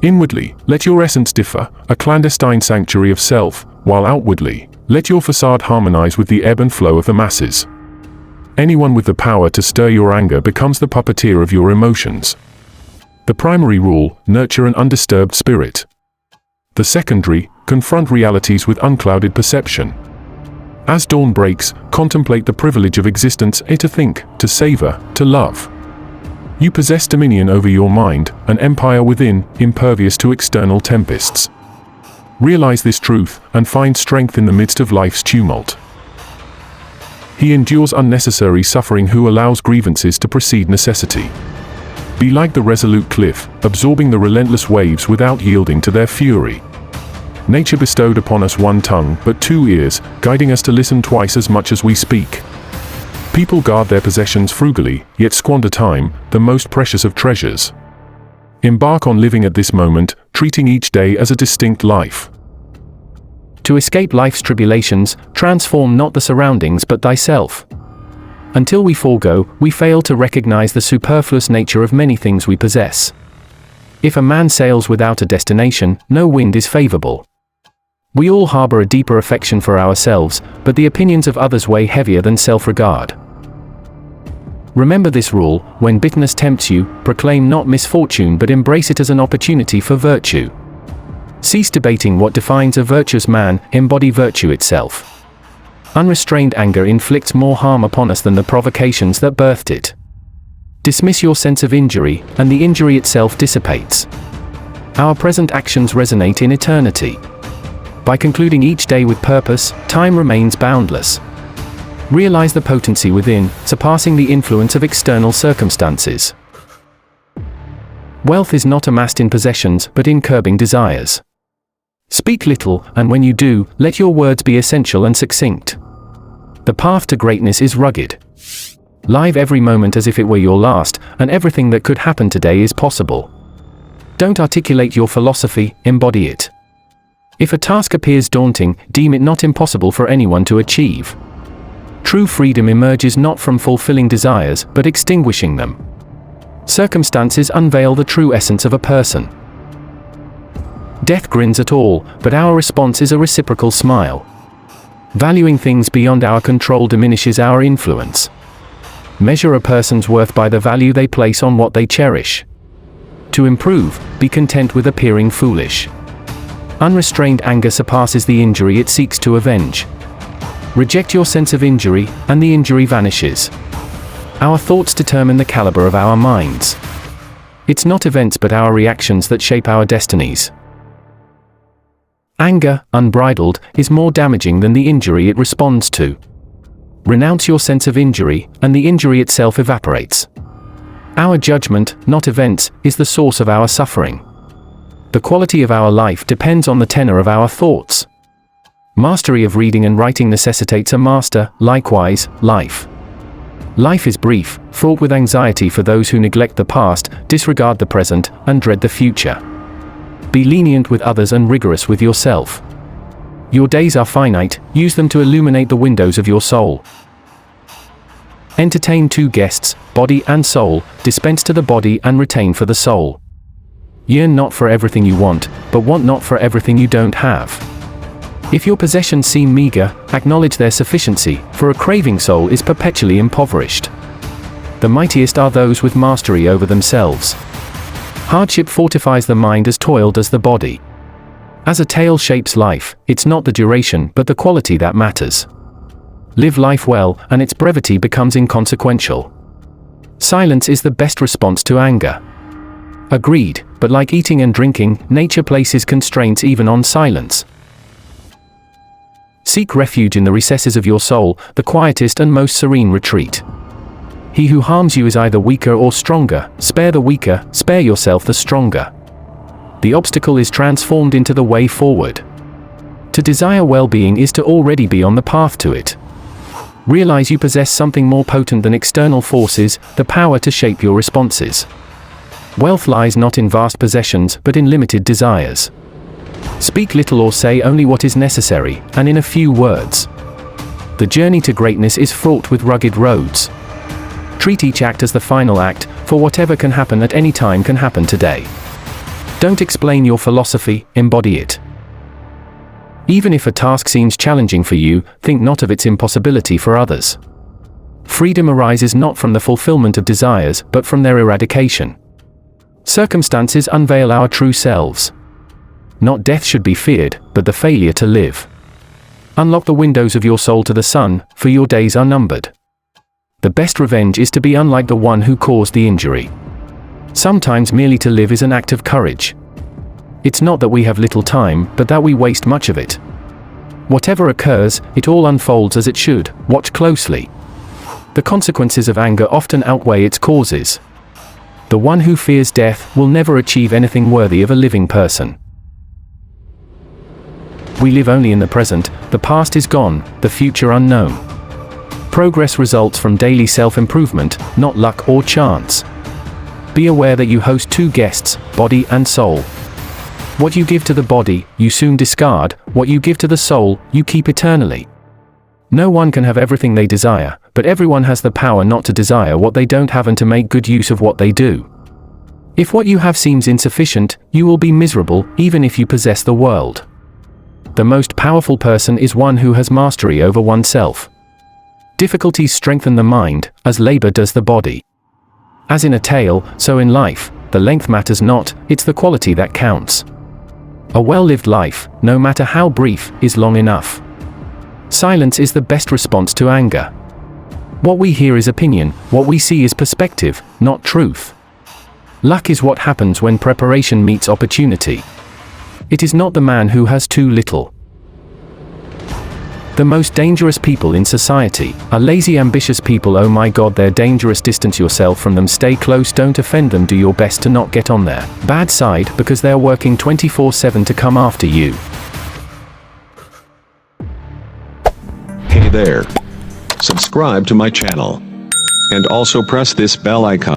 Inwardly, let your essence differ, a clandestine sanctuary of self, while outwardly, let your facade harmonize with the ebb and flow of the masses. Anyone with the power to stir your anger becomes the puppeteer of your emotions. The primary rule, nurture an undisturbed spirit. The secondary, confront realities with unclouded perception. As dawn breaks, contemplate the privilege of existence, to think, to savor, to love. You possess dominion over your mind, an empire within, impervious to external tempests. Realize this truth, and find strength in the midst of life's tumult. He endures unnecessary suffering who allows grievances to precede necessity. Be like the resolute cliff, absorbing the relentless waves without yielding to their fury. Nature bestowed upon us one tongue, but two ears, guiding us to listen twice as much as we speak. People guard their possessions frugally, yet squander time, the most precious of treasures. Embark on living at this moment, treating each day as a distinct life. To escape life's tribulations, transform not the surroundings but thyself. Until we forego, we fail to recognize the superfluous nature of many things we possess. If a man sails without a destination, no wind is favorable. We all harbor a deeper affection for ourselves, but the opinions of others weigh heavier than self-regard. Remember this rule: when bitterness tempts you, proclaim not misfortune but embrace it as an opportunity for virtue. Cease debating what defines a virtuous man, embody virtue itself. Unrestrained anger inflicts more harm upon us than the provocations that birthed it. Dismiss your sense of injury, and the injury itself dissipates. Our present actions resonate in eternity. By concluding each day with purpose, time remains boundless. Realize the potency within, surpassing the influence of external circumstances. Wealth is not amassed in possessions, but in curbing desires. Speak little, and when you do, let your words be essential and succinct. The path to greatness is rugged. Live every moment as if it were your last, and everything that could happen today is possible. Don't articulate your philosophy, embody it. If a task appears daunting, deem it not impossible for anyone to achieve. True freedom emerges not from fulfilling desires, but extinguishing them. Circumstances unveil the true essence of a person. Death grins at all, but our response is a reciprocal smile. Valuing things beyond our control diminishes our influence. Measure a person's worth by the value they place on what they cherish. To improve, be content with appearing foolish. Unrestrained anger surpasses the injury it seeks to avenge. Reject your sense of injury, and the injury vanishes. Our thoughts determine the caliber of our minds. It's not events but our reactions that shape our destinies. Anger, unbridled, is more damaging than the injury it responds to. Renounce your sense of injury, and the injury itself evaporates. Our judgment, not events, is the source of our suffering. The quality of our life depends on the tenor of our thoughts. Mastery of reading and writing necessitates a master, likewise, life. Life is brief, fraught with anxiety for those who neglect the past, disregard the present, and dread the future. Be lenient with others and rigorous with yourself. Your days are finite, use them to illuminate the windows of your soul. Entertain two guests, body and soul, dispense to the body and retain for the soul. Yearn not for everything you want, but want not for everything you don't have. If your possessions seem meager, acknowledge their sufficiency, for a craving soul is perpetually impoverished. The mightiest are those with mastery over themselves. Hardship fortifies the mind as toil does the body. As a tale shapes life, it's not the duration but the quality that matters. Live life well, and its brevity becomes inconsequential. Silence is the best response to anger. Agreed, but like eating and drinking, nature places constraints even on silence. Seek refuge in the recesses of your soul, the quietest and most serene retreat. He who harms you is either weaker or stronger. Spare the weaker, spare yourself the stronger. The obstacle is transformed into the way forward. To desire well-being is to already be on the path to it. Realize you possess something more potent than external forces, the power to shape your responses. Wealth lies not in vast possessions, but in limited desires. Speak little or say only what is necessary, and in a few words. The journey to greatness is fraught with rugged roads. Treat each act as the final act, for whatever can happen at any time can happen today. Don't explain your philosophy, embody it. Even if a task seems challenging for you, think not of its impossibility for others. Freedom arises not from the fulfillment of desires, but from their eradication. Circumstances unveil our true selves. Not death should be feared, but the failure to live. Unlock the windows of your soul to the sun, for your days are numbered. The best revenge is to be unlike the one who caused the injury. Sometimes merely to live is an act of courage. It's not that we have little time, but that we waste much of it. Whatever occurs, it all unfolds as it should. Watch closely. The consequences of anger often outweigh its causes. The one who fears death will never achieve anything worthy of a living person. We live only in the present, the past is gone, the future unknown. Progress results from daily self-improvement, not luck or chance. Be aware that you host two guests, body and soul. What you give to the body, you soon discard. What you give to the soul, you keep eternally. No one can have everything they desire, but everyone has the power not to desire what they don't have and to make good use of what they do. If what you have seems insufficient, you will be miserable, even if you possess the world. The most powerful person is one who has mastery over oneself. Difficulties strengthen the mind, as labor does the body. As in a tale, so in life, the length matters not, it's the quality that counts. A well-lived life, no matter how brief, is long enough. Silence is the best response to anger. What we hear is opinion, what we see is perspective, not truth. Luck is what happens when preparation meets opportunity. It is not the man who has too little. The most dangerous people in society are lazy, ambitious people. Oh my God, they're dangerous. Distance yourself from them, stay close, don't offend them, do your best to not get on their bad side, because they're working 24/7 to come after you. Hey there. Subscribe to my channel. And also press this bell icon.